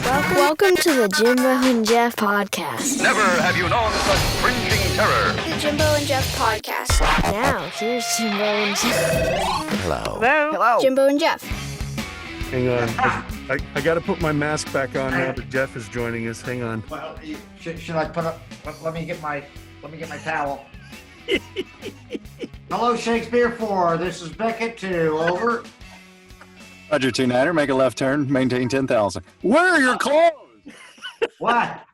Welcome to the Jimbo and Jeff podcast. Never have you known such cringing terror. The Jimbo and Jeff podcast. Now, here's Jimbo and Jeff. Hello. Jimbo and Jeff. Hang on. I got to put my mask back on now that Jeff is joining us. Hang on. Well, should I put up? Let me get my towel. Hello, Shakespeare 4. This is Beckett 2. Over. Roger 29er, make a left turn, maintain 10,000. Where are your clothes? What?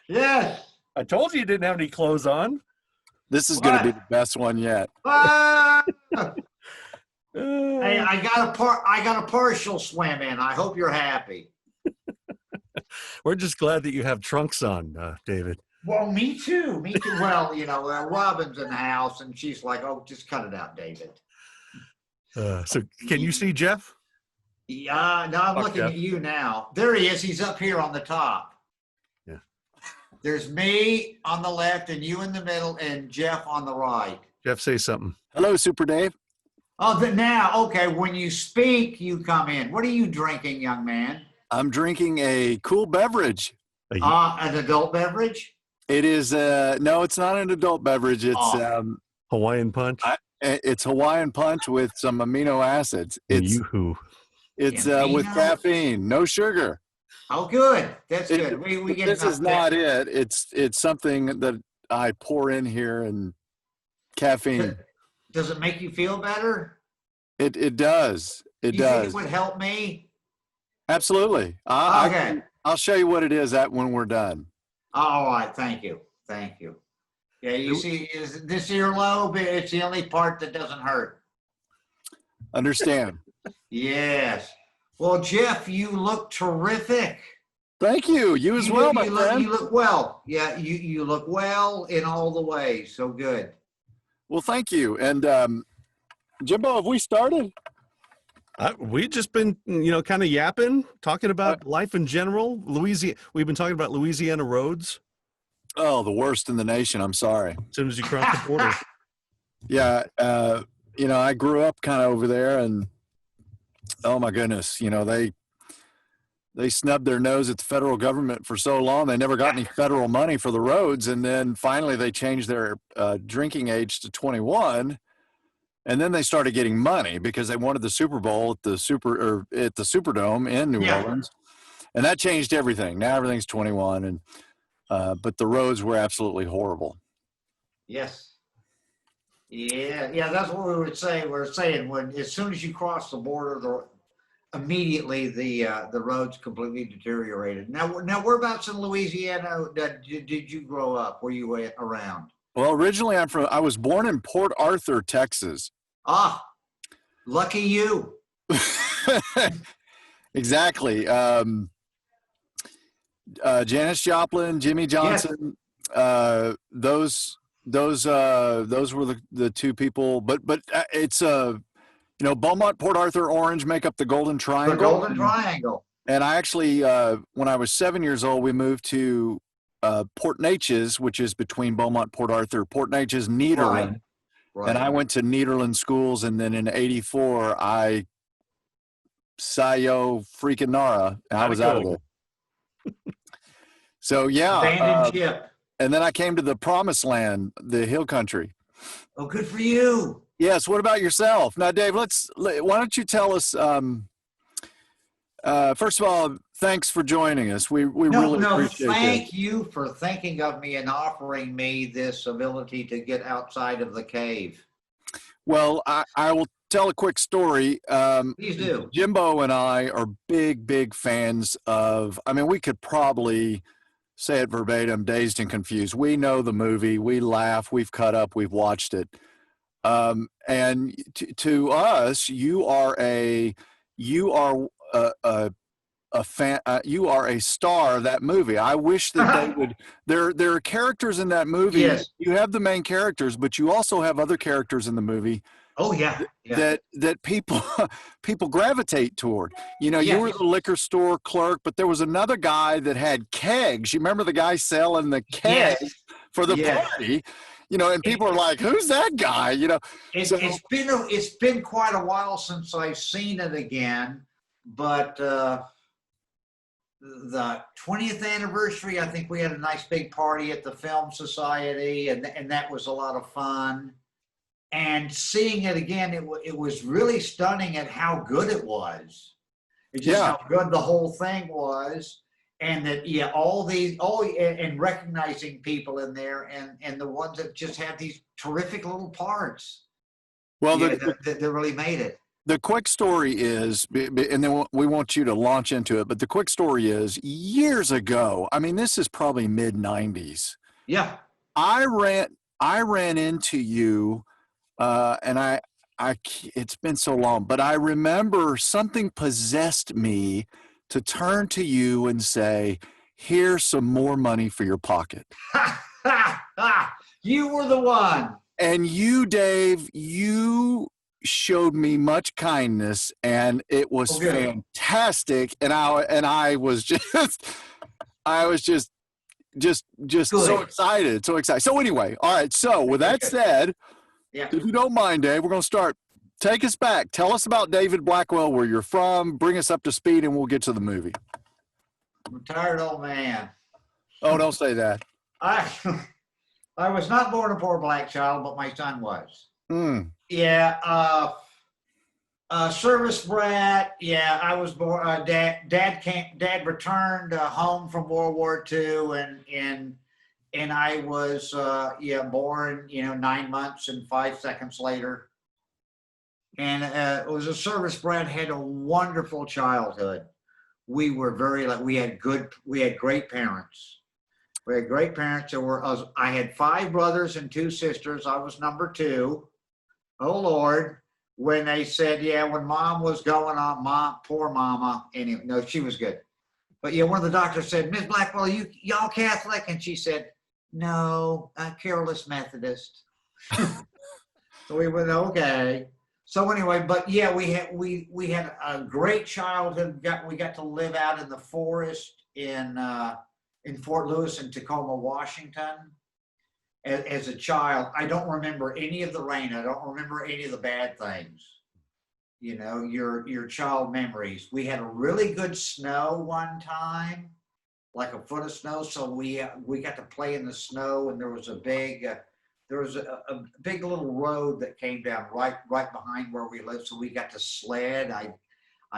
Yes. I told you didn't have any clothes on. This is going to be the best one yet. Ah! Hey, I got a partial swim in. I hope you're happy. We're just glad that you have trunks on, David. Well, me too. Me too. Well, Robin's in the house, and she's like, "Oh, just cut it out, David." So, can you see Jeff? Yeah, no, I'm looking at you now. There he is. He's up here on the top. Yeah. There's me on the left and you in the middle and Jeff on the right. Jeff, say something. Hello, Super Dave. Oh, now, okay, when you speak, you come in. What are you drinking, young man? I'm drinking a cool beverage. An adult beverage? It is, no, it's not an adult beverage. It's Hawaiian Punch? It's Hawaiian Punch with some amino acids. It's with caffeine, no sugar. Oh, good. That's good. We get this is not it. It's something that I pour in here and caffeine. Does it make you feel better? It does. It you does. Think it would help me? Absolutely. Okay. I'll show you what it is when we're done. All right. Thank you. Yeah, you see, this earlobe, it's the only part that doesn't hurt. Understand. Yes. Well, Jeff, you look terrific. Thank you. You as well, my friend. You look well. Yeah, you look well in all the ways. So good. Well, thank you. And Jimbo, have we started? We've just been, kind of yapping, talking about life in general. We've been talking about Louisiana roads. Oh, the worst in the nation. I'm sorry. As soon as you cross the border. Yeah. I grew up kind of over there, and oh my goodness, they snubbed their nose at the federal government for so long. They never got any federal money for the roads. And then finally they changed their drinking age to 21. And then they started getting money because they wanted the Super Bowl at the Superdome in New Orleans. And that changed everything. Now everything's 21. And but the roads were absolutely horrible. Yes. Yeah, that's what we would say. We're saying as soon as you cross the border, immediately the roads completely deteriorated. Now whereabouts in Louisiana did you grow up? Were you around? Well, originally I was born in Port Arthur, Texas. Ah, lucky you. Exactly. Janis Joplin, Jimmy Johnson, those were the two people, but it's Beaumont, Port Arthur, Orange make up the Golden Triangle. The Golden Triangle. And I actually, when I was 7 years old, we moved to Port Neches, which is between Beaumont, Port Arthur, Port Neches, Nederland. Right. And I went to Nederland schools, and then in '84, Sayo freaking Nara, and I was out of there. So yeah. Abandoned ship. And then I came to the promised land, the hill country. Oh, good for you. Yes. What about yourself? Now, Dave, why don't you tell us, first of all, thanks for joining us. We really appreciate it. Thank you for thinking of me and offering me this ability to get outside of the cave. Well, I will tell a quick story. Please do. Jimbo and I are big fans of, we could probably say it verbatim, Dazed and Confused. We know the movie. We laugh. We've cut up. We've watched it. And to us, you are a fan. You are a star of that movie. I wish that they would. There are characters in that movie. Yes. You have the main characters, but you also have other characters in the movie. Oh yeah. That people gravitate toward. You were the liquor store clerk, but there was another guy that had kegs. You remember the guy selling the kegs for the party? And people are like, "Who's that guy?" It's been quite a while since I've seen it again, but the 20th anniversary, I think we had a nice big party at the Film Society, and that was a lot of fun. And seeing it again, it was really stunning at how good it was. It's just how good the whole thing was. And that, and recognizing people in there, and the ones that just had these terrific little parts. Well, that really made it. The quick story is, and then we want you to launch into it, but the quick story is, years ago, I mean, this is probably mid-90s. Yeah. I ran into you, and it's been so long, but I remember something possessed me to turn to you and say, here's some more money for your pocket. You were the one. And you, Dave, you showed me much kindness, and it was fantastic. And I was just so excited. So anyway, all right. So with that said, if you don't mind, Dave, we're going to start. Take us back. Tell us about David Blackwell, where you're from. Bring us up to speed, and we'll get to the movie. Retired old man. Oh, don't say that. I was not born a poor black child, but my son was. Mm. Service brat. Yeah, I was born. Dad returned home from World War II, and I was born 9 months and 5 seconds later. And it was a service brat. Had a wonderful childhood. We were we had great parents. We had great parents. I had 5 brothers and 2 sisters. I was number 2. Oh Lord. When they said, when mom was going on, poor mama. Anyway, no, she was good. But one of the doctors said, Miss Blackwell, y'all Catholic? And she said, no, Carolus Methodist. So we went, okay. So anyway, but we had a great childhood. We got to live out in the forest in Fort Lewis and Tacoma, Washington. As a child, I don't remember any of the rain. I don't remember any of the bad things. Your child memories. We had a really good snow one time, like a foot of snow. So we got to play in the snow, and there was a big little road that came down right behind where we lived. So we got to sled. I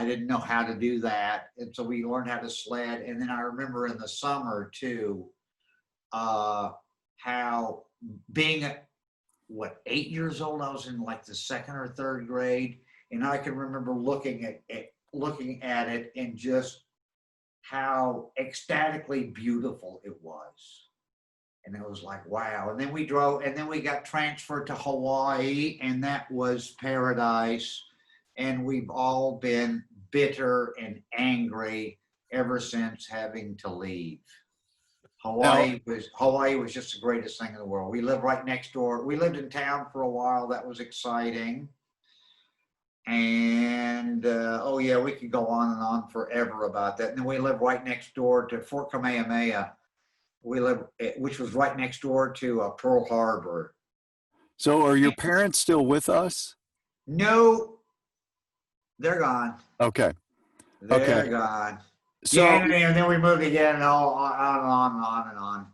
didn't know how to do that, and so we learned how to sled. And then I remember in the summer too, how being 8 years old, I was in like the 2nd or 3rd grade, and I can remember looking at it and just how ecstatically beautiful it was. And it was like, wow. And then we got transferred to Hawaii, and that was paradise. And we've all been bitter and angry ever since having to leave. Hawaii was just the greatest thing in the world. We lived right next door. We lived in town for a while. That was exciting. And we could go on and on forever about that. And then we lived right next door to Fort Kamehameha. Which was right next door to Pearl Harbor. So are your parents still with us? No, they're gone. Okay. They're gone. So, and then we moved again, and on and on.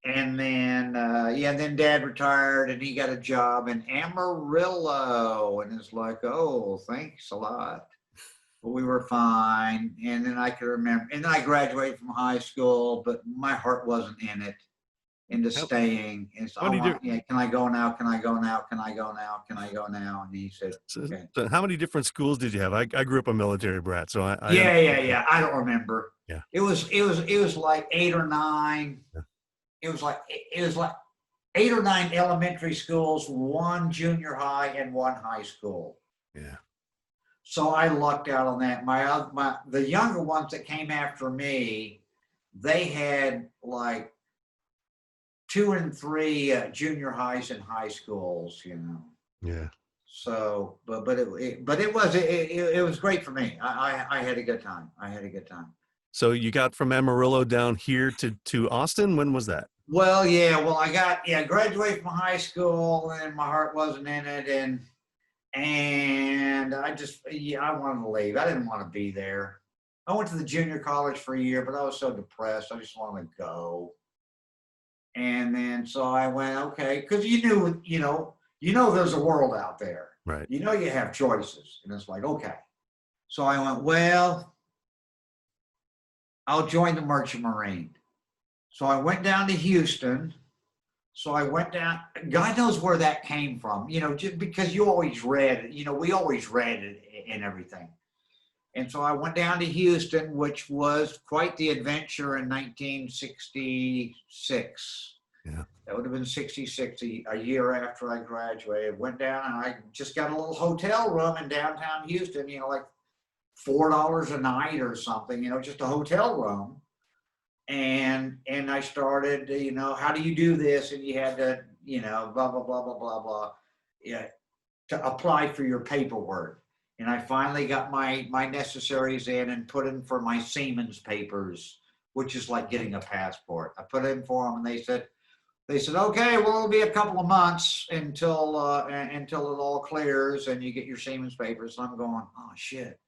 And then, then Dad retired, and he got a job in Amarillo, and it's like, oh, thanks a lot. But we were fine. And then I could remember, and then I graduated from high school, but my heart wasn't in it, into staying. And so can I go now? Can I go now? Can I go now? Can I go now? And he said, okay. So how many different schools did you have? I grew up a military brat, so I I don't remember. Yeah. It was like 8 or 9. Yeah. It was like 8 or 9 elementary schools, 1 junior high, and 1 high school. Yeah. So I lucked out on that. The younger ones that came after me, they had like 2 and 3 junior highs and high schools, Yeah. So, but it was great for me. I had a good time. So you got from Amarillo down here to Austin. When was that? Well, I graduated from high school, and my heart wasn't in it, and I wanted to leave. I didn't want to be there. I went to the junior college for a year, but I was so depressed. I just wanted to go. And then so I went, okay, because there's a world out there. Right. You have choices. And it's like, okay. So I went, well, I'll join the Merchant Marine. So I went down to Houston. So I went down, God knows where that came from, just because you always read, we always read it and everything. And so I went down to Houston, which was quite the adventure in 1966. Yeah. That would have been 66, a year after I graduated. Went down and I just got a little hotel room in downtown Houston, like $4 a night or something, just a hotel room. And I started, how do you do this? And you had to, blah, blah, blah, blah, blah, blah, to apply for your paperwork. And I finally got my necessaries in and put in for my seaman's papers, which is like getting a passport. I put in for them and they said, okay, well, it'll be a couple of months until it all clears and you get your seaman's papers. So I'm going, oh, shit.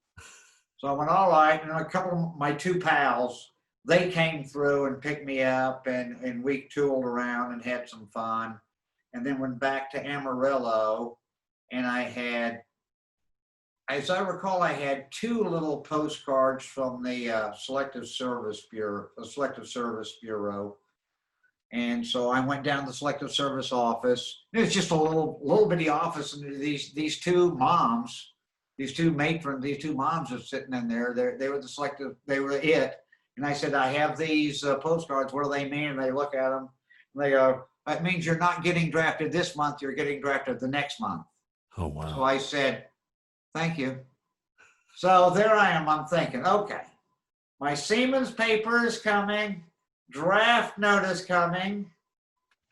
So I went, all right. And a couple of my two pals, they came through and picked me up and we tooled around and had some fun. And then went back to Amarillo and as I recall, I had two little postcards from the Selective Service Bureau. And so I went down to the Selective Service office. It was just a little bitty office, and these two moms, these two moms are sitting in there. They were it. And I said, I have these postcards. What do they mean? And they look at them. And they go, it means you're not getting drafted this month. You're getting drafted the next month. Oh, wow. So I said, thank you. So there I am. I'm thinking, okay, my seaman's paper is coming. Draft notice coming.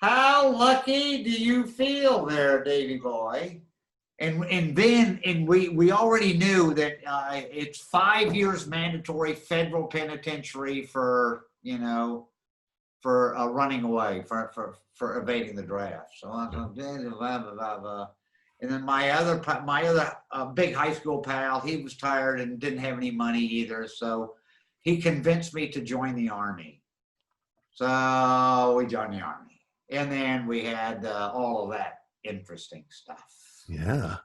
How lucky do you feel there, Davy boy? And we already knew that it's 5 years mandatory federal penitentiary for running away, for evading the draft. So I was like, blah, blah, blah, blah. And then my other big high school pal, he was tired and didn't have any money either, so he convinced me to join the Army. So we joined the Army, and then we had all of that interesting stuff. Yeah.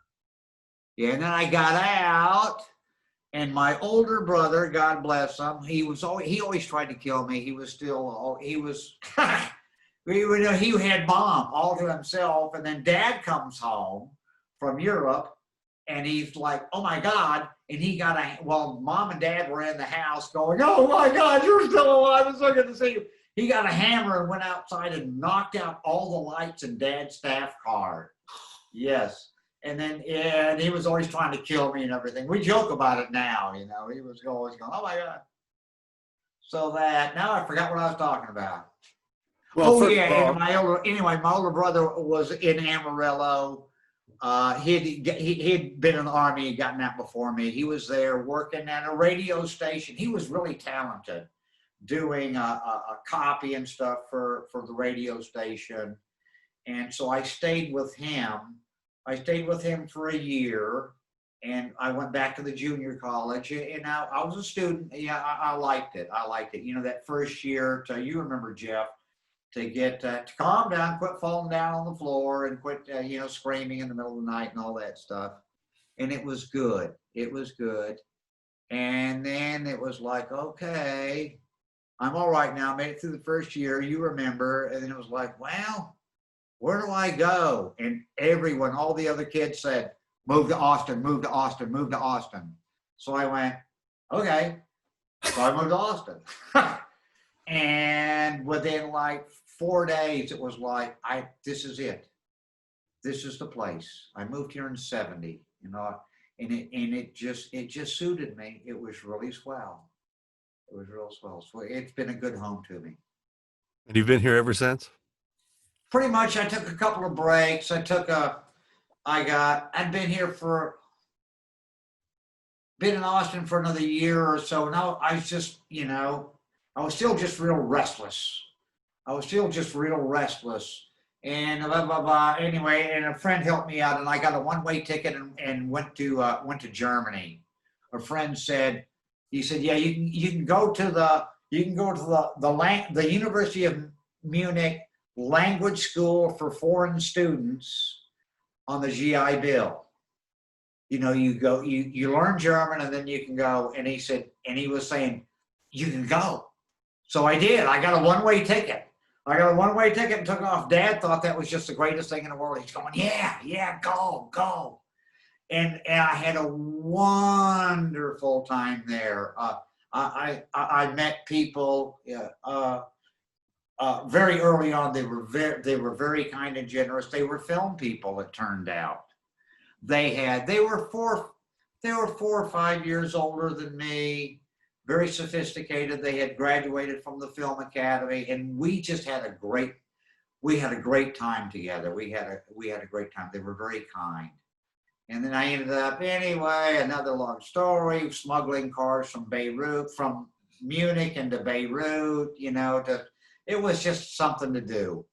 Yeah, and then I got out, and my older brother, God bless him, he always tried to kill me. He had mom all to himself, and then Dad comes home from Europe, and he's like, oh my God, and Mom and Dad were in the house going, oh my God, you're still alive, it's so good to see you. He got a hammer and went outside and knocked out all the lights in Dad's staff car. Yes. And then he was always trying to kill me and everything. We joke about it now, He was always going, oh my God. So now I forgot what I was talking about. Well, And my older brother was in Amarillo. He'd been in the Army, he'd gotten out before me. He was there working at a radio station. He was really talented, doing a copy and stuff for the radio station. And so I stayed with him. For a year, and I went back to the junior college, and I was a student. Yeah, I liked it. That first year, you remember, Jeff, to get to calm down, quit falling down on the floor, and quit screaming in the middle of the night and all that stuff. And it was good. And then it was like, okay, I'm all right now. I made it through the first year, you remember. And then it was like, well, where do I go? And all the other kids said, move to Austin, move to Austin, move to Austin. So I went, okay. So I moved to Austin. And within like 4 days, it was like, this is it. This is the place. I moved here in 70, and it just suited me. It was really swell. It was real swell. So it's been a good home to me. And you've been here ever since? Pretty much. I took a couple of breaks. I'd been in Austin for another year or so. Now I was just, I was still just real restless. And blah, blah, blah. Anyway, and a friend helped me out, and I got a one-way ticket and went to Germany. A friend said, He said, yeah, you can go to the University of Munich Language School for Foreign Students on the GI Bill. You know, you learn German and then you can go. And he said, and he was saying, you can go. So I did. I got a one-way ticket. And took off. Dad thought that was just the greatest thing in the world. He's going, yeah, go. And I had a wonderful time there. I met people very early on. They were very kind and generous. They were film people, it turned out. They were 4 or 5 years older than me, very sophisticated. They had graduated from the film academy, and we just had a great time together. We had a great time. They were very kind. And then I ended up, anyway, another long story, smuggling cars from Munich into Beirut, you know, it was just something to do.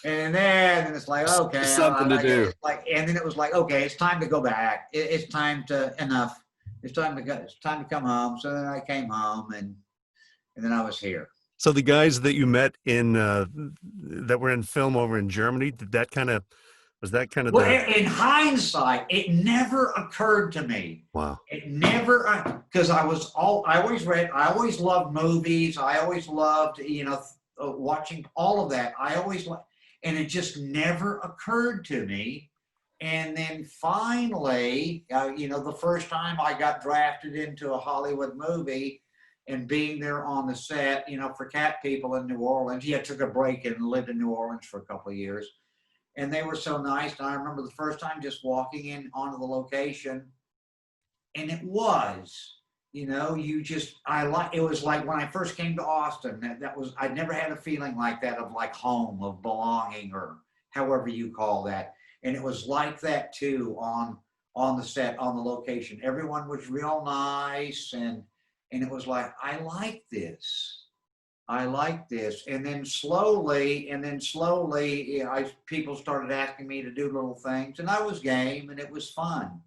And then it's like, okay. Something to do. And then it was like, okay, it's time to go back. It's time to, enough. It's time to come home. So then I came home and then I was here. So the guys that you met that were in film over in Germany, well, in hindsight, it never occurred to me. Wow. It never, because I always loved movies. I always loved, watching all of that. And it just never occurred to me. And then finally, the first time I got drafted into a Hollywood movie and being there on the set, for Cat People in New Orleans. I took a break and lived in New Orleans for a couple of years. And they were so nice. And I remember the first time just walking in onto the location, and it was, it was like when I first came to Austin, I'd never had a feeling like that of like home, of belonging, or however you call that. And it was like that too on the set, on the location. Everyone was real nice, and it was like, I like this. And then slowly, people started asking me to do little things, and I was game, and it was fun.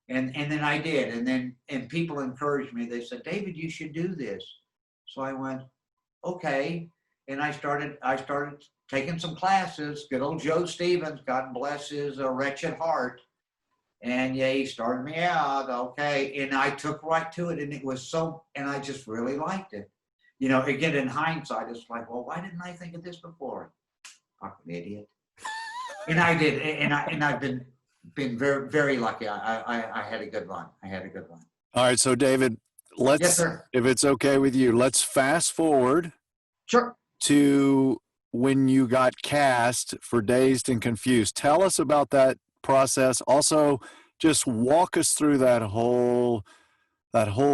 And then I did. And people encouraged me. They said, David, you should do this. So I went, okay. And I started taking some classes. Good old Joe Stevens, God bless his wretched heart. And he started me out. Okay. And I took right to it, and and I just really liked it. Again, in hindsight, it's like, well, why didn't I think of this before? Fucking idiot. And I did, and I've been very, very lucky. I had a good run. All right, so David, Yes, sir. if it's okay with you, let's fast forward. Sure. To when you got cast for Dazed and Confused. Tell us about that process. Also, just walk us through that whole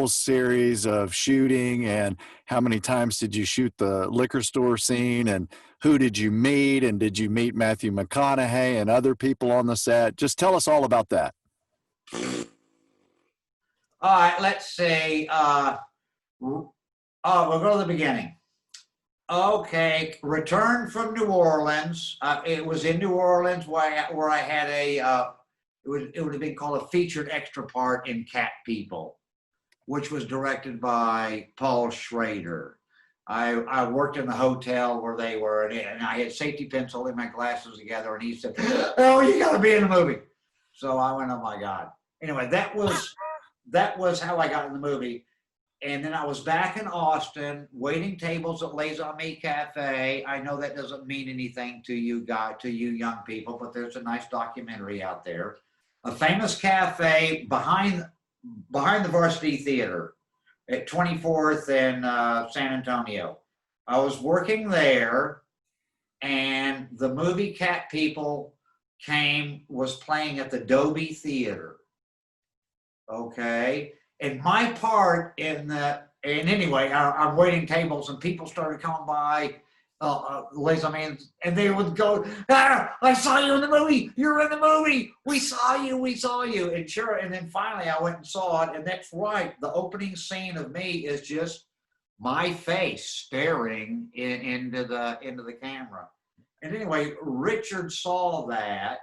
series of shooting, and how many times did you shoot the liquor store scene, and who did you meet, and did you meet Matthew McConaughey and other people on the set? Just tell us all about that. All right, let's see. We'll go to the beginning. Okay, return from New Orleans. It was in New Orleans where I had it would have been called a featured extra part in Cat People, which was directed by Paul Schrader. I worked in the hotel where they were, and I had safety pins holding my glasses together, and he said, oh, you got to be in the movie. So I went, oh my God. Anyway, that was how I got in the movie. And then I was back in Austin, waiting tables at Les Amis Cafe. I know that doesn't mean anything to you young people, but there's a nice documentary out there. A famous cafe behind the Varsity Theater at 24th and San Antonio. I was working there, and the movie Cat People was playing at the Dolby Theater. Okay. And my part and anyway, I'm waiting tables, and people started coming by, Les Amis, and they would go, I saw you in the movie. You're in the movie. We saw you. And sure. And then finally I went and saw it. And that's right. The opening scene of me is just my face staring into the camera. And anyway, Richard saw that.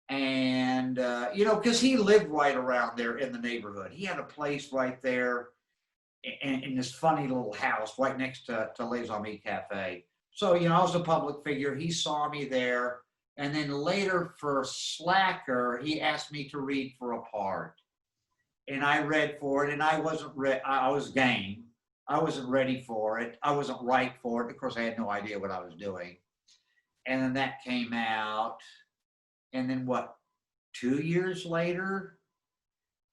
And, because he lived right around there in the neighborhood. He had a place right there in this funny little house right next to Les Amis Cafe. So, you know, I was a public figure. He saw me there. And then later for Slacker, he asked me to read for a part. And I read for it, and I wasn't ready. I was game. I wasn't ready for it. I wasn't right for it. Of course, I had no idea what I was doing. And then that came out. And then what, 2 years later,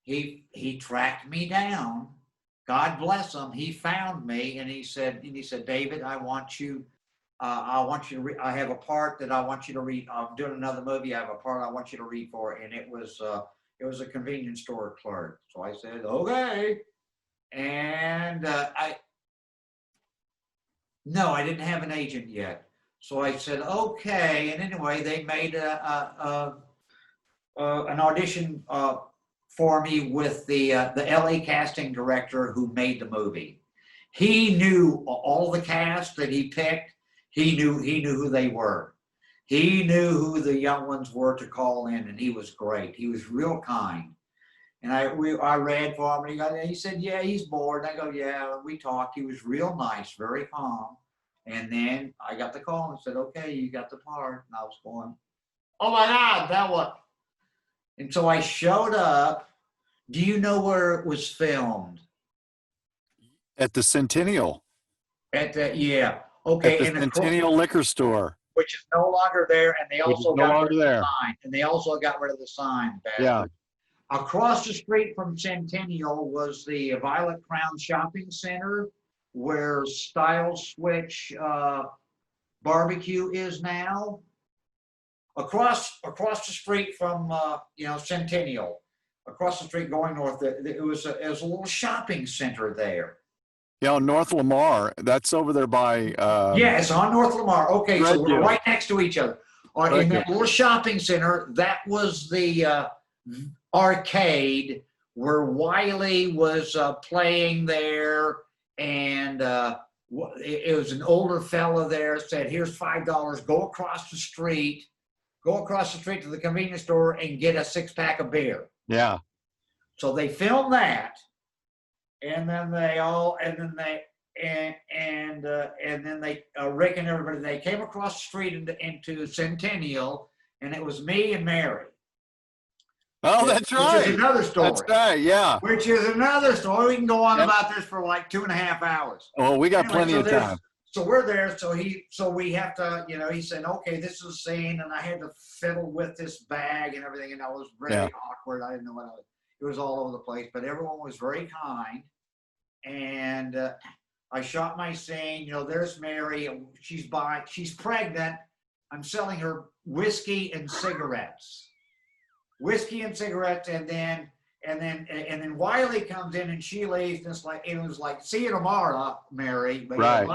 he tracked me down. God bless him. He found me, and he said, David, I want you to read. I have a part that I want you to read. I'm doing another movie. I have a part I want you to read for, and it was a convenience store clerk. So I said, okay. And I didn't have an agent yet. So I said, okay. And anyway, they made an audition for me with the LA casting director who made the movie. He knew all the cast that he picked. He knew who they were. He knew who the young ones were to call in, and he was great. He was real kind. And I read for him, and he said, yeah, he's bored. And I go, yeah, we talked. He was real nice, very calm. And then I got the call and said, okay, you got the part. And I was going, oh my God, that what? And so I showed up. Do you know where it was filmed? At the Centennial. Yeah. Okay. At the Centennial Liquor Store. Which is no longer there, and they also no got longer rid of there. the sign. And they also got rid of the sign. Yeah. Across the street from Centennial was the Violet Crown Shopping Center, where Style Switch Barbecue is now. Across the street from Centennial, across the street going north, it was a little shopping center there. Yeah, on North Lamar. That's over there by. Yeah, it's on North Lamar. Okay, so we're right next to each other. In that little shopping center, that was the arcade where Wiley was playing there, and it was an older fella there. Said, "Here's $5. Go across the street to the convenience store and get a 6-pack of beer." Yeah. So they filmed that, and then Rick and everybody, they came across the street into Centennial, and it was me and Mary. Oh, that's right. Which is another story. That's right, yeah. Which is another story. We can go on about this for like 2.5 hours. Oh, we got plenty of time. So we're there. So we have to, he said, okay, this is a scene, and I had to fiddle with this bag and everything, and I was very awkward. I didn't know what it was all over the place, but everyone was very kind. And I shot my scene. There's Mary. She's pregnant. I'm selling her whiskey and cigarettes. And then Wiley comes in and she leaves, and it was like, see you tomorrow, Mary. But right.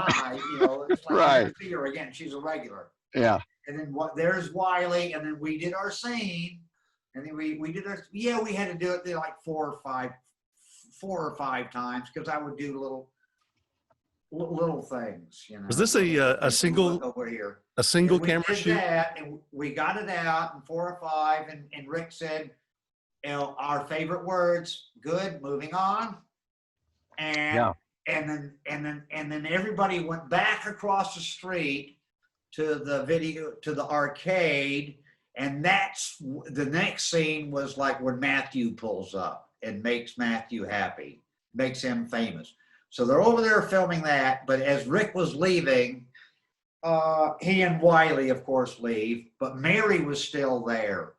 It's like, right. See her again. She's a regular. Yeah. And then there's Wiley, and then we did our scene, and then we did our, we had to do it like 4 or 5 times, because I would do little things, Was this a single over here? A single and camera shoot? That, and we got it out in 4 or 5, and Rick said, our favorite words, good, moving on. And then everybody went back across the street to the arcade, and that's the next scene was like when Matthew pulls up and makes Matthew happy, makes him famous. So they're over there filming that, but as Rick was leaving, he and Wiley, of course, leave, but Mary was still there.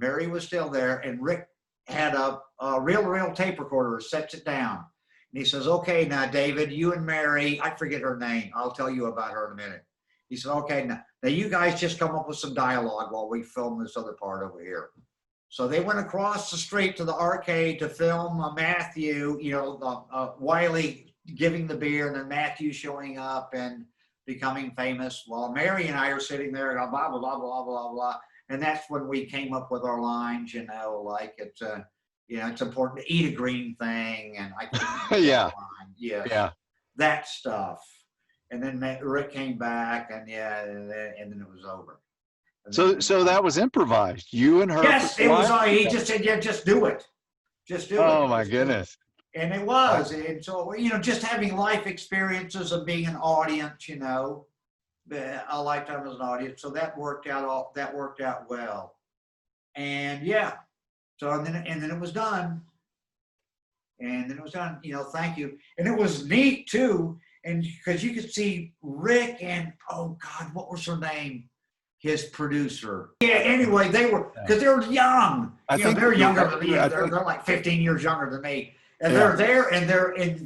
And Rick had a reel-to-reel tape recorder, sets it down. And he says, okay, now, David, you and Mary, I forget her name. I'll tell you about her in a minute. He said, okay, now you guys just come up with some dialogue while we film this other part over here. So they went across the street to the arcade to film Matthew, Wiley giving the beer, and then Matthew showing up and becoming famous, while Mary and I are sitting there going blah, blah, blah, blah, blah, blah. And that's when we came up with our lines, like it's it's important to eat a green thing, and I yeah, that stuff. And then Rick came back, and then it was over. So that was improvised. You and her. Yes, it was. He just said, "Yeah, just do it. Just do it." Oh my goodness! And it was. And so, just having life experiences of being an audience, a lifetime as an audience. So that worked out well. And yeah. So, and then it was done. And then it was done, thank you. And it was neat too. And because you could see Rick and, oh God, what was her name? His producer. Yeah, anyway, they were, because they were young. I think they're younger than me. They're like 15 years younger than me. And they're there and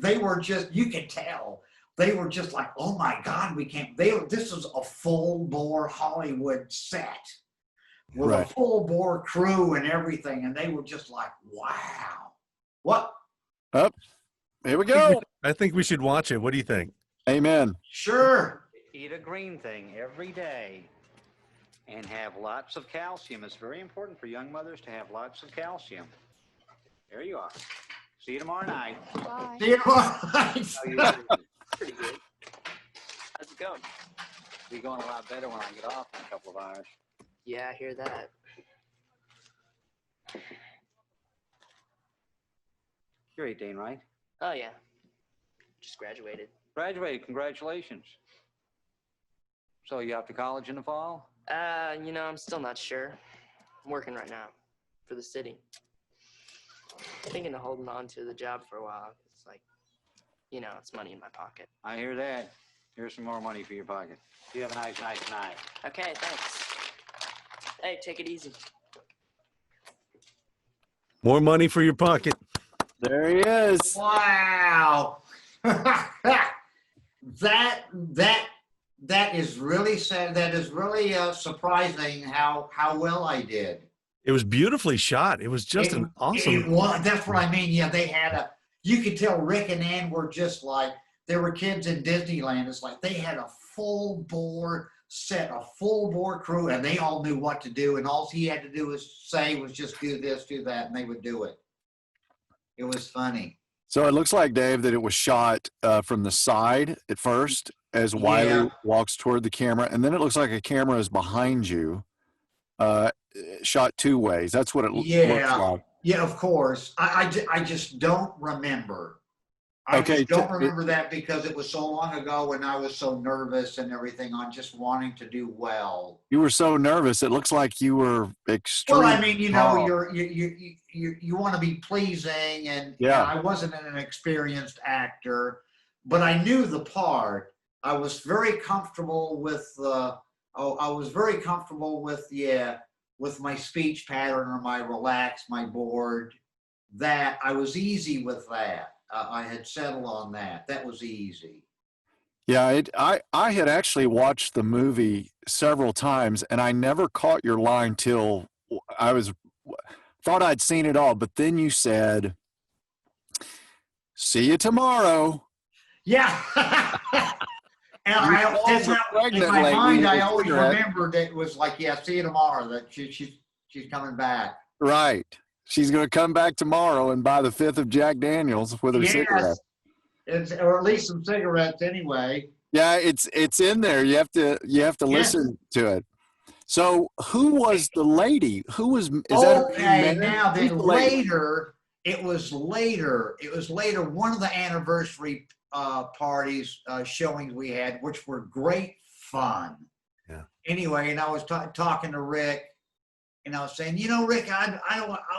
they were just, you can tell, they were just like, oh my God, this is a full bore Hollywood set with a full bore crew and everything. And they were just like, wow. What? Oh, here we go. I think we should watch it. What do you think? Amen. Sure. Eat a green thing every day and have lots of calcium. It's very important for young mothers to have lots of calcium. There you are. See you tomorrow night. Bye. See you tomorrow night. How you doing? Pretty good. How's it going? Be going a lot better when I get off in a couple of hours. Yeah, I hear that. You're 18, right? Oh, yeah. Just graduated. Graduated. Congratulations. So you off to college in the fall? I'm still not sure. I'm working right now for the city. Thinking of holding on to the job for a while. It's like, it's money in my pocket. I hear that. Here's some more money for your pocket. You have a nice night tonight. Okay, thanks. Hey, take it easy. More money for your pocket. There he is. Wow. That is really sad. That is really surprising how well I did. It was beautifully shot. It was just an awesome. That's what I mean. Yeah, they had you could tell Rick and Ann were just like, they were kids in Disneyland. It's like they had a full bore set, a full bore crew, and they all knew what to do. And all he had to do was just do this, do that, and they would do it. It was funny. So it looks like, Dave, that it was shot from the side at first as Wiley walks toward the camera. And then it looks like a camera is behind you, shot two ways. That's what it looks like. Yeah, of course. I just don't remember. I just don't remember that because it was so long ago and I was so nervous and everything on just wanting to do well. You were so nervous. It looks like you were extremely. Well, I mean, you want to be pleasing, and I wasn't an experienced actor, but I knew the part. I was very comfortable with with my speech pattern or my relaxed, my board. That I was easy with that. I had settled on that. That was easy. Yeah, I had actually watched the movie several times, and I never caught your line till thought I'd seen it all. But then you said, "See you tomorrow." Yeah. And in my mind, I always remembered that it was like, yeah, see you tomorrow. That she's coming back. Right. She's going to come back tomorrow and buy the fifth of Jack Daniels with her cigarette. Or at least some cigarettes anyway. Yeah, it's in there. You have to listen to it. So who was the lady? Who was? Later. It was later. One of the anniversary parties showings we had, which were great fun. Yeah. Anyway, and I was talking to Rick. And I was saying, Rick, I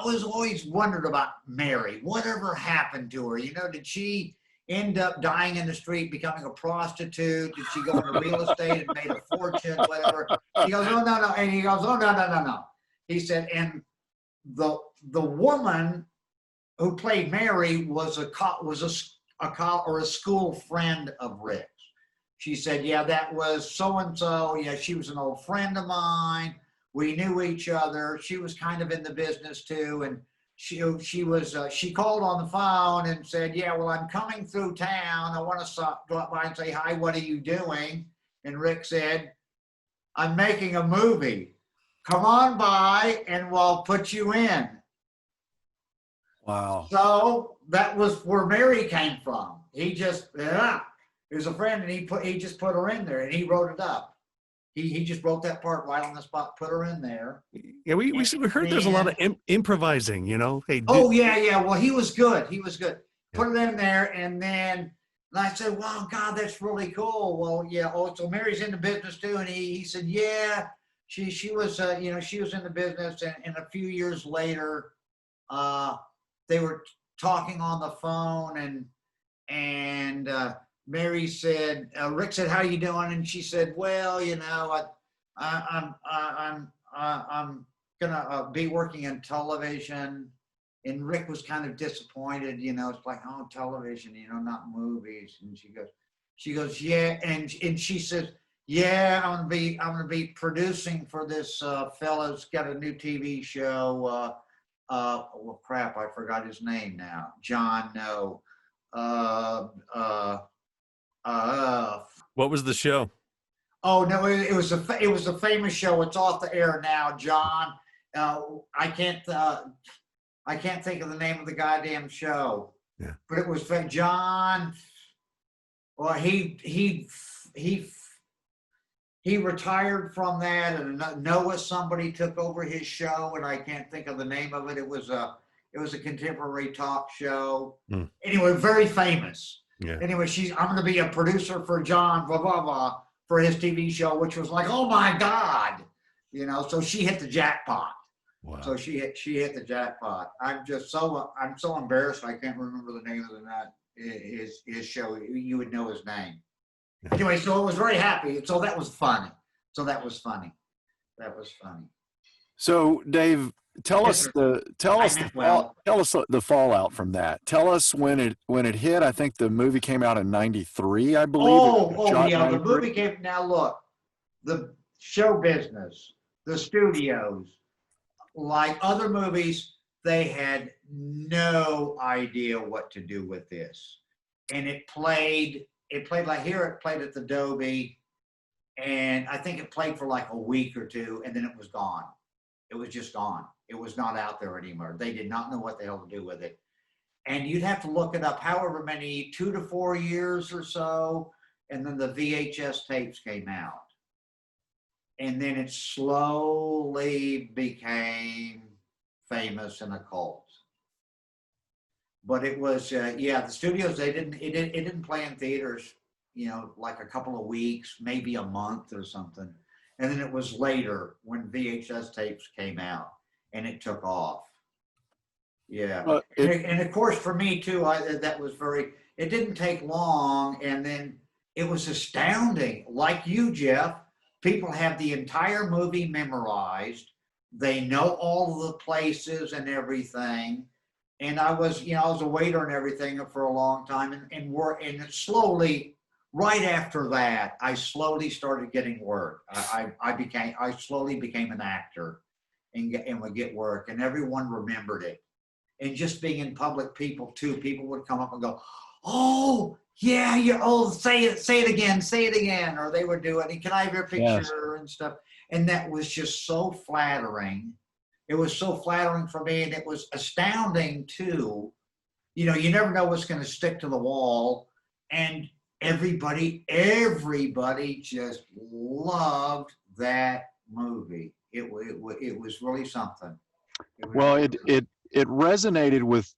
was always wondered about Mary. Whatever happened to her? Did she end up dying in the street, becoming a prostitute? Did she go into real estate and made a fortune, whatever? He goes, oh, no. And he goes, oh, no. He said, and the woman who played Mary was a school friend of Rick's. She said, yeah, that was so-and-so. Yeah, she was an old friend of mine. We knew each other. She was kind of in the business too. And she called on the phone and said, yeah, well, I'm coming through town. I want to stop by and say hi. What are you doing? And Rick said, I'm making a movie. Come on by and we'll put you in. Wow. So that was where Mary came from. He just, he was a friend and he just put her in there and he wrote it up. He just wrote that part right on the spot, put her in there. Yeah, we heard there's a lot of improvising, Hey. Yeah. Well, he was good. put it in there, and then I said, "Wow, God, that's really cool." Well, yeah. Oh, so Mary's in the business too, and he said, "Yeah, she was she was in the business, and a few years later, they were talking on the phone, and Mary said, Rick said, "How you doing?" And she said, "Well, I'm gonna be working in television." And Rick was kind of disappointed, it's like, "Oh, television, not movies." And she goes, "Yeah." And she says, "Yeah, I'm gonna be producing for this fellow's got a new TV show. Well, crap, I forgot his name now. John, no. What was the show? Oh no, it was a famous show. It's off the air now, John. I can't think of the name of the goddamn show. Yeah. But it was John. Well, he retired from that, and Noah somebody took over his show, and I can't think of the name of it. It was a contemporary talk show. Anyway, very famous. Yeah. Anyway, I'm going to be a producer for John, blah blah blah, for his TV show, which was like, oh my God, So she hit the jackpot. Wow. So she hit the jackpot. I'm so embarrassed. I can't remember the name of his show. You would know his name. Anyway, so it was very happy. So that was funny. That was funny. So Dave, tell us the fallout from that. Tell us when it hit. I think the movie came out in '93, I believe. Oh yeah, the movie came. Now look, the show business, the studios, like other movies, they had no idea what to do with this, and it played like here. It played at the Dolby, and I think it played for like a week or two, and then it was gone. It was just gone. It was not out there anymore. They did not know what the hell to do with it. And you'd have to look it up, however many, 2 to 4 years or so. And then the VHS tapes came out. And then it slowly became famous and a cult. But it was, the studios, it didn't play in theaters, like a couple of weeks, maybe a month or something. And then it was later when VHS tapes came out and it took off. Yeah. And of course, for me too, it didn't take long. And then it was astounding. Like you, Jeff, people have the entire movie memorized. They know all of the places and everything. And I was a waiter and everything for a long time, and it slowly, right after that, I slowly started getting work. I slowly became an actor and would get work, and everyone remembered it. And just being in public, people would come up and go, "Oh, yeah, say it again," or they would do it. And can I have your picture and stuff? And that was just so flattering. It was so flattering for me, and it was astounding too. You never know what's going to stick to the wall, and everybody just loved that movie. It was really something. It resonated with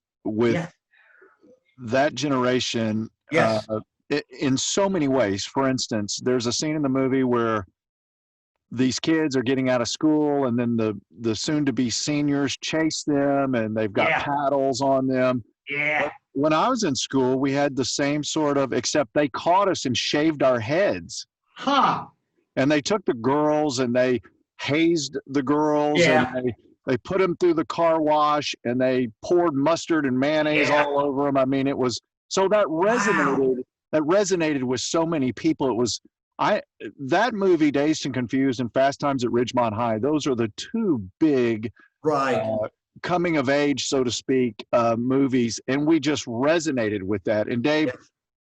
that generation. Yes. In so many ways. For instance, there's a scene in the movie where these kids are getting out of school, and then the soon-to-be seniors chase them, and they've got paddles on them. Yeah. When I was in school, we had the same sort of, except they caught us and shaved our heads. Huh. And they took the girls and they hazed the girls, and they put them through the car wash, and they poured mustard and mayonnaise all over them. I mean, it was, so that resonated. Wow. That resonated with so many people. It was, that movie, Dazed and Confused, and Fast Times at Ridgemont High, those are the two big coming of age, so to speak, movies, and we just resonated with that. And Dave,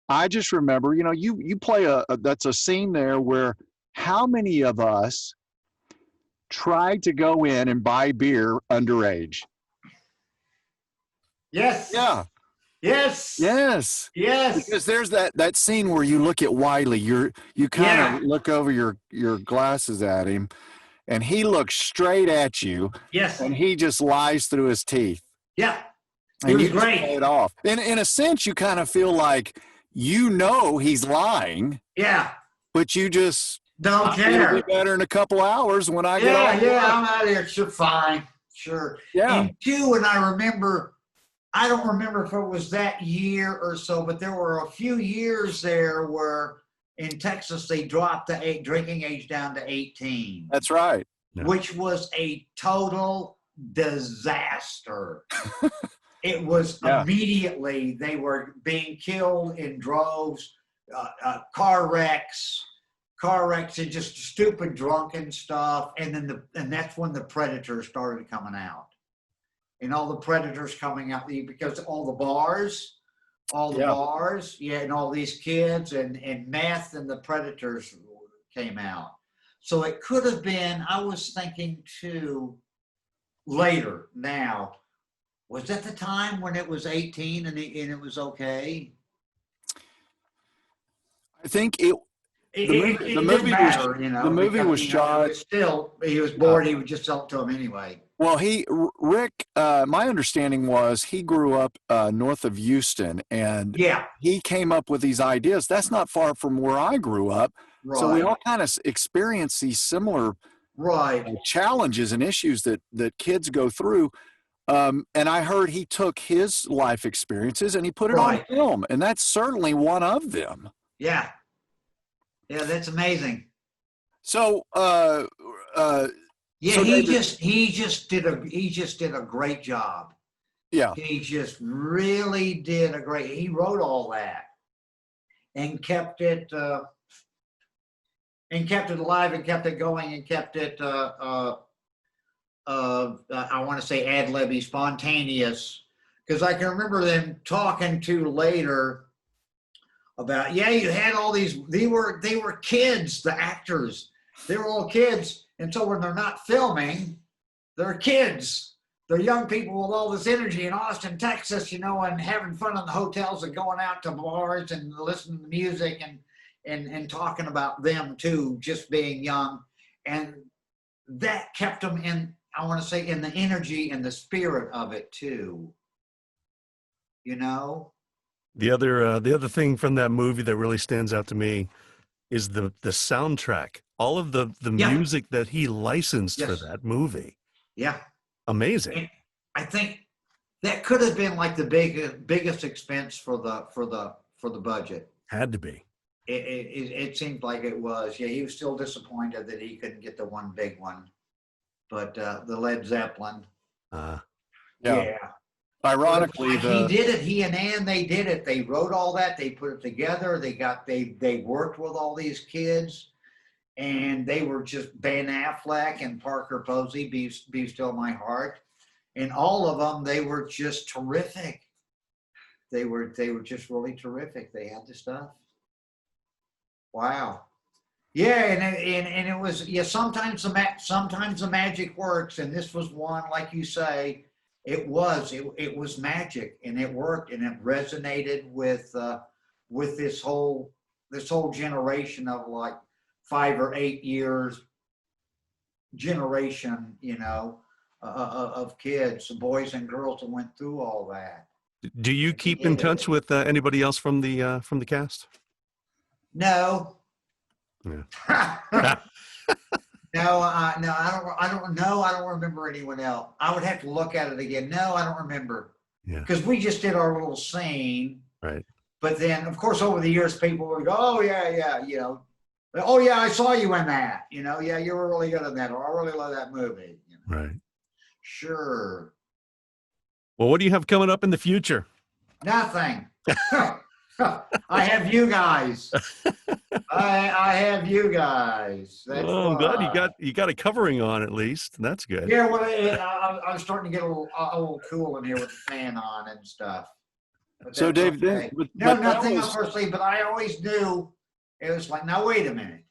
I just remember, you play that's a scene there where how many of us tried to go in and buy beer underage? Yes. Yeah. Yes. Yes. Yes. Because there's that scene where you look at Wiley, you kind of look over your glasses at him, and he looks straight at you. Yes. And he just lies through his teeth. Yeah. He And was you just great. play it off. In a sense, you kind of feel like he's lying, Yeah. but you just Don't it'll be care. better in a couple hours when I get off. Yeah, I'm out of here. Sure, fine. Sure. Yeah. And two, and I don't remember if it was that year or so, but there were a few years there where in Texas they dropped the drinking age down to 18. That's right. Yeah. Which was a total disaster. It was immediately, they were being killed in droves, car wrecks and just stupid drunken stuff. And then that's when the predators started coming out. And all the predators coming out because all the bars, and all these kids and meth and the predators came out. So it could have been, I was thinking too, later now, was that the time when it was 18 and it was okay? I think The movie didn't matter, you know. The movie because, was shot. He was bored. He would just sell it to him anyway. Well, Rick, my understanding was he grew up north of Houston, and he came up with these ideas. That's not far from where I grew up. Right. So we all kind of experience these similar challenges and issues that kids go through. And I heard he took his life experiences and he put it on film, and that's certainly one of them. Yeah. Yeah, that's amazing. So, he just did a great job. Yeah. He just really did he wrote all that and kept it alive and kept it going and kept it I want to say ad-libby, spontaneous, because I can remember them talking to later about, you had all these, they were kids, the actors, they were all kids. And so when they're not filming, they're kids. They're young people with all this energy in Austin, Texas, and having fun in the hotels and going out to bars and listening to music and talking about them too, just being young. And that kept them in, I want to say, in the energy and the spirit of it too. The other thing from that movie that really stands out to me is the soundtrack. All of the music that he licensed for that movie. Yeah. Amazing. And I think that could have been like the biggest expense for the budget. Had to be. It seemed like it was. Yeah, he was still disappointed that he couldn't get the one big one. But the Led Zeppelin. Yeah. Ironically, he did it. He and Ann, they did it. They wrote all that. They put it together. They worked with all these kids, and they were just Ben Affleck and Parker Posey, Be Still My Heart, and all of them. They were just terrific. They were just really terrific. They had the stuff. Wow. Yeah, and it was sometimes the magic works, and this was one, like you say. It was magic, and it worked, and it resonated with this whole generation of like 5 or 8 years generation, of kids, boys and girls that went through all that. Do you keep in touch with anybody else from the cast? No. Yeah. No, I don't know. I don't remember anyone else. I would have to look at it again. No, I don't remember. Yeah. Because we just did our little scene. Right. But then, of course, over the years, people would go, "Oh yeah, oh yeah, I saw you in that. Yeah, you were really good in that, or I really love that movie." Right. Sure. Well, what do you have coming up in the future? Nothing. I have you guys. I have you guys. That's I'm glad you got a covering on at least. That's good. Yeah, well, I'm starting to get a little cool in here with the fan on and stuff. So, Dave, okay. Nothing up her sleeve, but I always knew it was like, now wait a minute.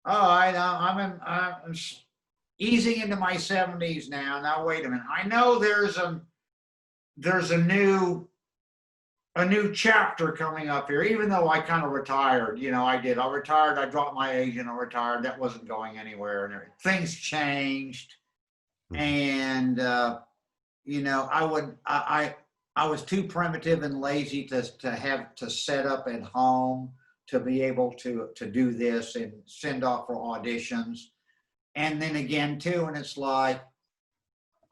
Oh, I'm easing into my 70s now. Now wait a minute. I know there's a new chapter coming up here, even though I kind of retired. I did. I retired. I dropped my agent. I retired. That wasn't going anywhere. And things changed. And, I was too primitive and lazy to have to set up at home to be able to do this and send off for auditions. And then again too, and it's like,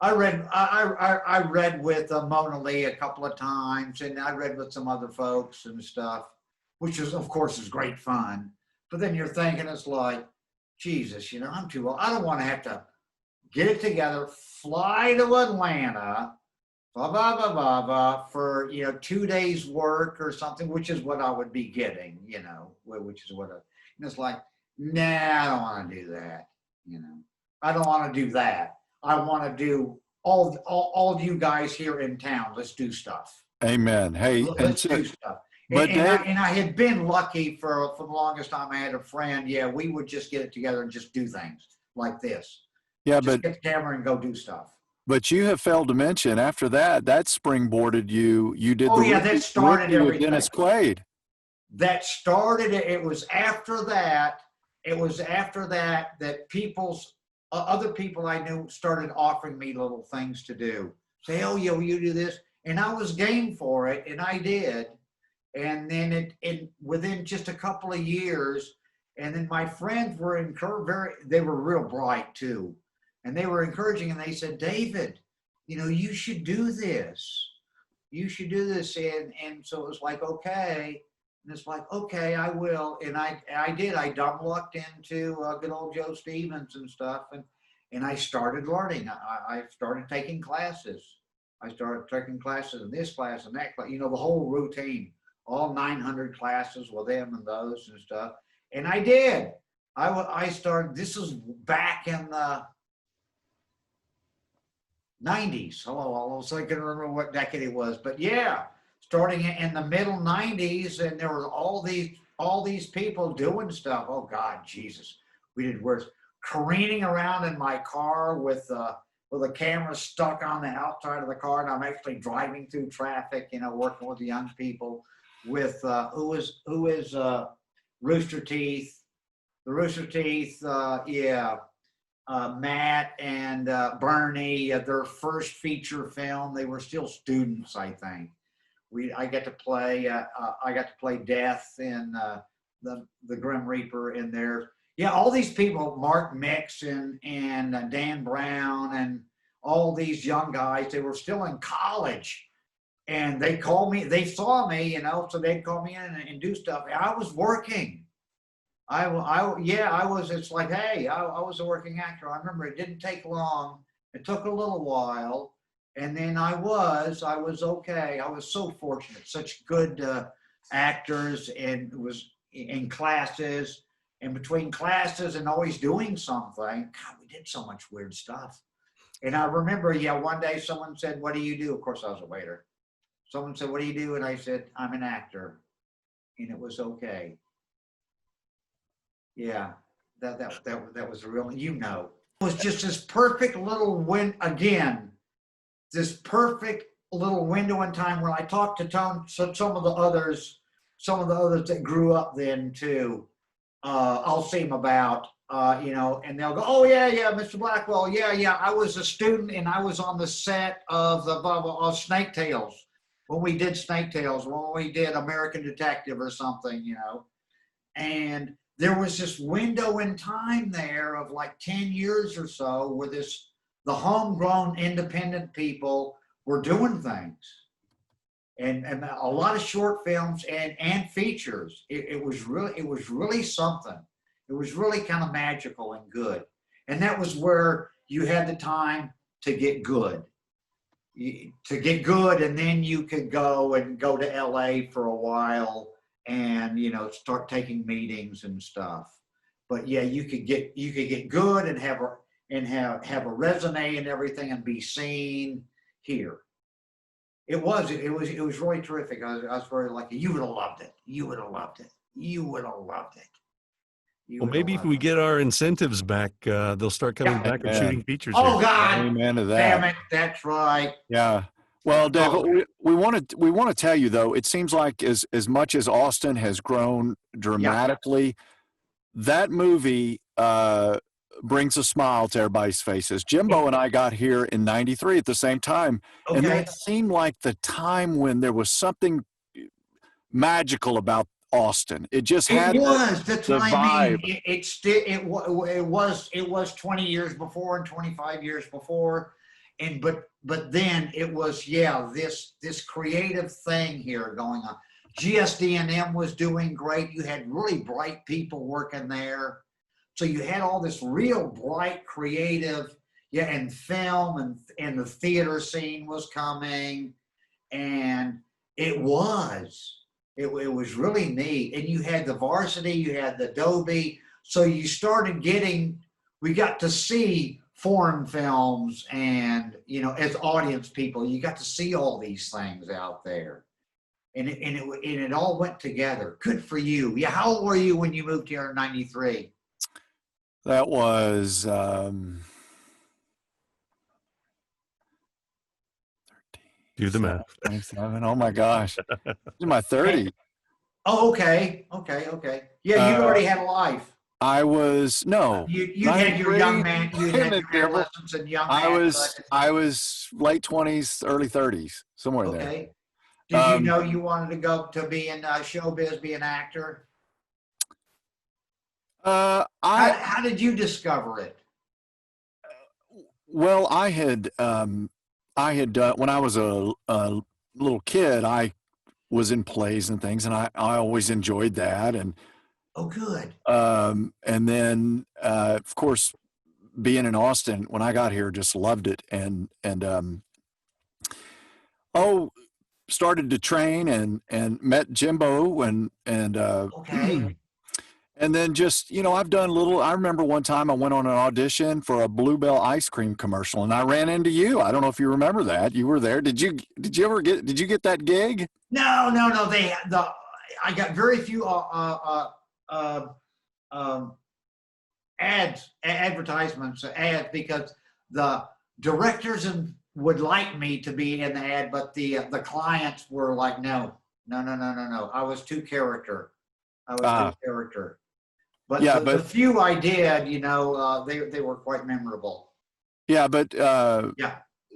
I read with Mona Lee a couple of times, and I read with some other folks and stuff, which is, of course, is great fun. But then you're thinking, it's like, Jesus, you know, I'm too old. I don't want to have to get it together, fly to Atlanta, blah, blah, blah, blah, blah, for, you know, 2 days work or something, which is what I would be getting, you know, which is what and it's like, nah, I don't want to do that. You know, I don't want to do that. I want to do all you guys here in town. Let's do stuff. Amen. Hey, Let's do stuff. But and I had been lucky for the longest time. I had a friend. Yeah, we would just get it together and just do things like this. Yeah, just get the camera and go do stuff. But you have failed to mention after that springboarded you. You did. Oh yeah, that started everything. Dennis Quaid. That started. It was after that. It was after that other people I knew started offering me little things to do. Say, oh, you do this. And I was game for it, and I did. And then it within just a couple of years, and then my friends were they were real bright too. And they were encouraging, and they said, David, you know, you should do this. You should do this. And so it was like, okay. And it's like, okay, I will. And I did. I dumb lucked into good old Joe Stevens and stuff. And I started learning. I started taking classes. I started taking classes in this class and that class, you know, the whole routine, all 900 classes with them and those and stuff. And I did. I started, this is back in the 90s. Hello, so I can remember what decade it was. But yeah, starting in the middle 90s, and there were all these people doing stuff. Oh God, Jesus, we did worse. Careening around in my car with a camera stuck on the outside of the car, and I'm actually driving through traffic, you know, working with the young people. With who is Rooster Teeth, the Rooster Teeth, Matt and Bernie, their first feature film. They were still students, I think. I got to play Death in the Grim Reaper in there. Yeah, all these people, Mark Mixon and Dan Brown and all these young guys, they were still in college. And they called me, they saw me, you know, so they'd call me in and do stuff. I was working. I was, it's like, hey, I was a working actor. I remember it didn't take long. It took a little while. And then I was okay. I was so fortunate, such good actors, and it was in classes, and between classes and always doing something. God, we did so much weird stuff. And I remember, one day someone said, what do you do? Of course, I was a waiter. Someone said, what do you do? And I said, I'm an actor. And it was okay. Yeah, that was real, you know. It was just this perfect little this perfect little window in time when I talked to Tone, so some of the others that grew up then too, I'll see them about, you know, and they'll go, oh yeah, Mr. Blackwell, yeah, I was a student and I was on the set of Snake Tales, when we did Snake Tales, when we did American Detective or something, you know, and there was this window in time there of like 10 years or so where the homegrown independent people were doing things, and a lot of short films and features. It was really something. It was really kind of magical and good. And that was where you had the time to get good. And then you could go to LA for a while and, you know, start taking meetings and stuff. But yeah, you could get good and have a resume and everything and be seen here. It was really terrific. I was very lucky. You would have loved it. Well, maybe if we get our incentives back, they'll start coming back and shooting features Oh here. God, amen to that. Damn it, that's right. Yeah. Well, David, we want to tell you though, it seems like as much as Austin has grown dramatically, that movie brings a smile to everybody's faces. Jimbo and I got here in '93 at the same time, and Okay. that seemed like the time when there was something magical about Austin. It just had It was the the timing. vibe. It was 20 years before and 25 years before, and but then it was this creative thing here going on. GSD&M was doing great. You had really bright people working there, so you had all this real bright creative and film and the theater scene was coming, and it was. It was really neat. And you had the Varsity, you had the Adobe. So you started we got to see foreign films and, as audience people, you got to see all these things out there. And it all went together. Good for you. Yeah. How old were you when you moved here in '93? That was, Do the math. 27. Oh my gosh. In my 30s. Oh, okay. Yeah, you'd already had a life. I was You had your young man, you had your adolescence and young man. I was late 20s, early 30s, somewhere there. Okay. Did you know you wanted to go to be in showbiz, be an actor? How did you discover it? Well, I had when I was a little kid, I was in plays and things, and I always enjoyed that. And oh, good. And then of course, being in Austin when I got here, just loved it, and started to train and met Jimbo and okay. And then just, I've done I remember one time I went on an audition for a Bluebell ice cream commercial, and I ran into you. I don't know if you remember that. You were there. Did you get that gig? No. I got very few advertisements because the directors would like me to be in the ad, but the clients were like, no. I was too character. But the few I did, they were quite memorable. Yeah, but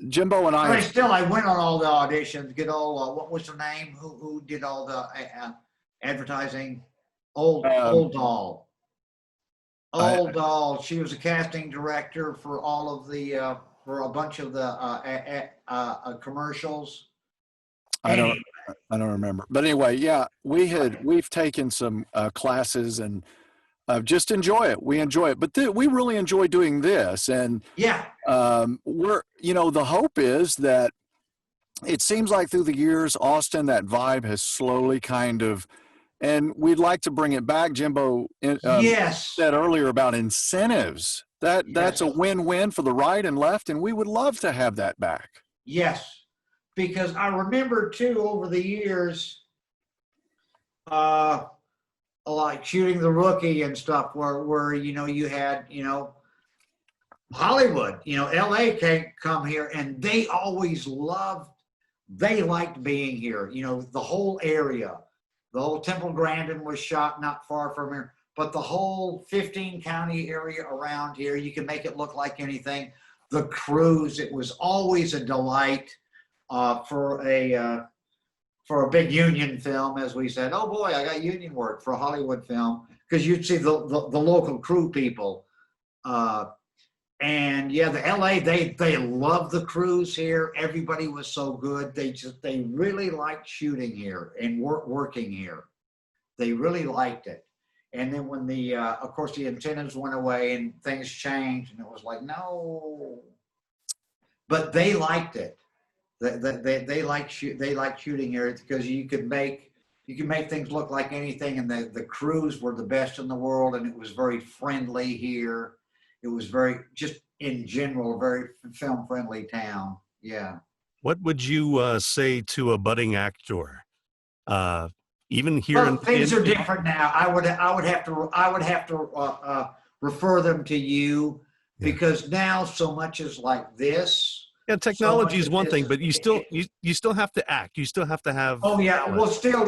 Jimbo and I. I went on all the auditions. Get all what was her name? Who did all the advertising? Old Doll. Old Doll. She was a casting director for all of the for a bunch of the commercials. I don't remember, but anyway, yeah, we've taken some classes and. Just enjoy it. We enjoy it, but we really enjoy doing this. And we're, the hope is that it seems like through the years, Austin, that vibe has slowly and we'd like to bring it back. Jimbo said earlier about incentives. That's a win-win for the right and left, and we would love to have that back. Yes, because I remember too over the years, like Shooting the Rookie and stuff where you had Hollywood, LA can't come here, and they always liked being here, the whole area. The whole Temple Grandin was shot not far from here, but the whole 15 county area around here, you can make it look like anything. The crews, it was always a delight for a big union film, as we said. Oh boy, I got union work for a Hollywood film, because you'd see the local crew people, and the LA they love the crews here. Everybody was so good. They really liked shooting here and working here. They really liked it. And then when of course the incentives went away and things changed, and it was like no, but they liked it. They like shooting here because you can make things look like anything, and the crews were the best in the world, and it was very friendly here. It was very, just in general, very film friendly town. Yeah. What would you say to a budding actor? Even here, things are different now. I would have to refer them to you, because now so much is like this. Yeah, technology is one thing, but you still have to act. You still have to have. Oh yeah, well, still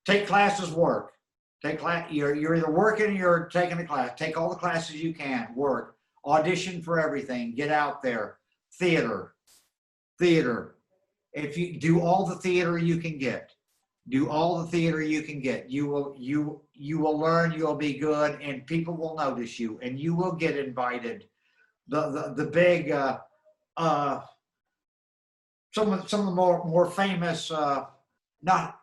take classes, work. Take class. You're either working or you're taking a class. Take all the classes you can. Work. Audition for everything. Get out there. Theater. If you do all the theater you can get, you will learn. You'll be good, and people will notice you, and you will get invited. The big some of the more famous not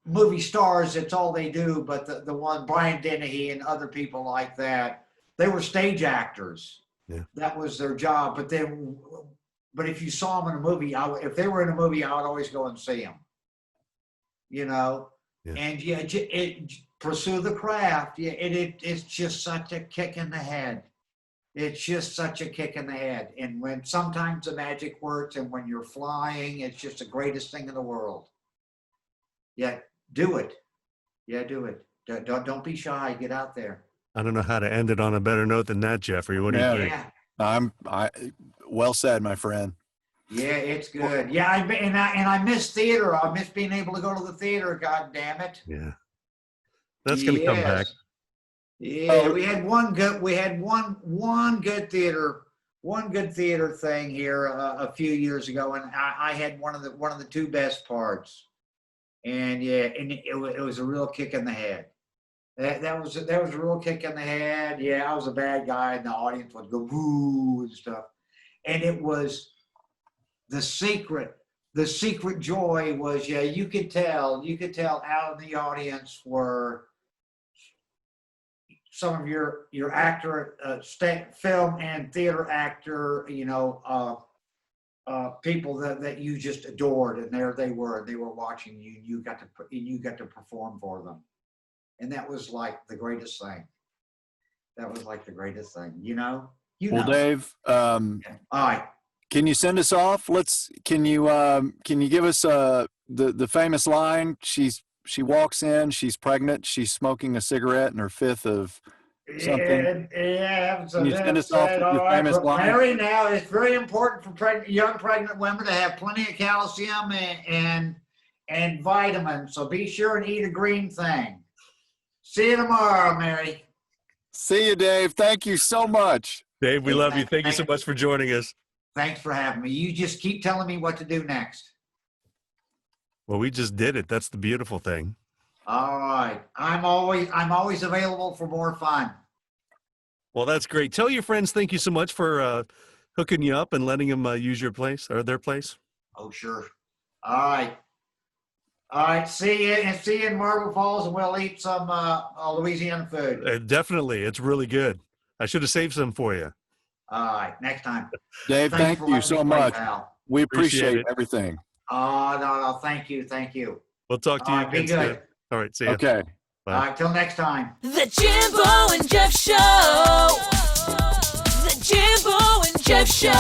movie stars, it's all they do, but the one Brian Dennehy and other people like that, they were stage actors. Yeah. That was their job. But if you saw them in a movie, if they were in a movie, I would always go and see them. Yeah. And pursue the craft. It's just such a kick in the head. It's just such a kick in the head. And when sometimes the magic works, and when you're flying, it's just the greatest thing in the world. Yeah, do it. Do it. Don't be shy. Get out there. I don't know how to end it on a better note than that, Jeffrey. What do you think? Yeah. Well said, my friend. Yeah, it's good. Yeah, I miss theater. I miss being able to go to the theater. God damn it. Yeah, that's gonna come back. Yeah, we had one good theater thing here a few years ago, and I had one of the two best parts, and it was a real kick in the head. That was a real kick in the head. Yeah, I was a bad guy, and the audience would go woo and stuff, and it was the secret joy was, you could tell out in the audience were some of your actor, film and theater actor, people that you just adored, and there they were watching you. You got to perform for them, and that was like the greatest thing. Well, Dave, all right. Can you send us off? Can you give us the famous line? She walks in, she's pregnant, she's smoking a cigarette in her fifth of something. Yeah. So can you send us off with the famous line? Mary, now it's very important for young pregnant women to have plenty of calcium and vitamins. So be sure and eat a green thing. See you tomorrow, Mary. See you, Dave. Thank you so much. Dave, we love you. Thank you so much for joining us. Thanks for having me. You just keep telling me what to do next. Well, we just did it. That's the beautiful thing. All right. I'm always available for more fun. Well, that's great. Tell your friends thank you so much for hooking you up and letting them use your place or their place. Oh, sure. All right. See you in Marble Falls, and we'll eat some Louisiana food. Definitely. It's really good. I should have saved some for you. All right. Next time. Dave, thank you so much. We appreciate it. everything. Oh, no. Thank you. We'll talk to you again. Be good. All right. See you. Okay. Bye. All right. Till next time. The Jimbo and Jeff Show. The Jimbo and Jeff Show.